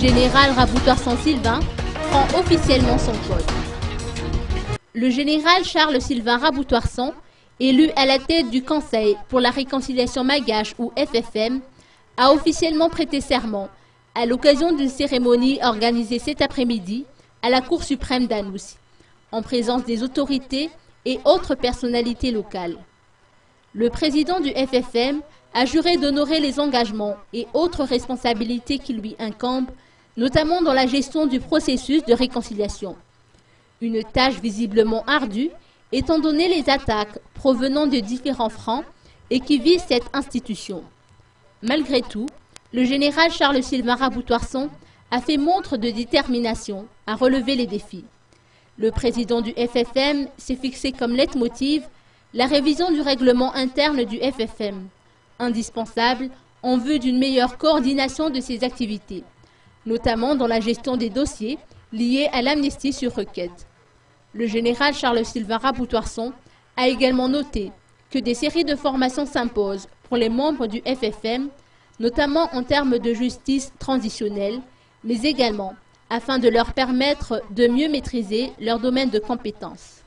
Général Raboutoirson Sylvain prend officiellement son poste. Le général Charles Sylvain Raboutoirson, élu à la tête du Conseil pour la réconciliation malgache ou FFM, a officiellement prêté serment à l'occasion d'une cérémonie organisée cet après-midi à la Cour suprême d'Anoussi, en présence des autorités et autres personnalités locales. Le président du FFM a juré d'honorer les engagements et autres responsabilités qui lui incombent, notamment dans la gestion du processus de réconciliation. Une tâche visiblement ardue, étant donné les attaques provenant de différents fronts et qui visent cette institution. Malgré tout, le général Charles Sylvain Raboutoirson a fait montre de détermination à relever les défis. Le président du FFM s'est fixé comme leitmotiv la révision du règlement interne du FFM, indispensable en vue d'une meilleure coordination de ses activités, notamment dans la gestion des dossiers liés à l'amnistie sur requête. Le général Charles Sylvain Raboutoirson a également noté que des séries de formations s'imposent pour les membres du FFM, notamment en termes de justice transitionnelle, mais également afin de leur permettre de mieux maîtriser leur domaine de compétences.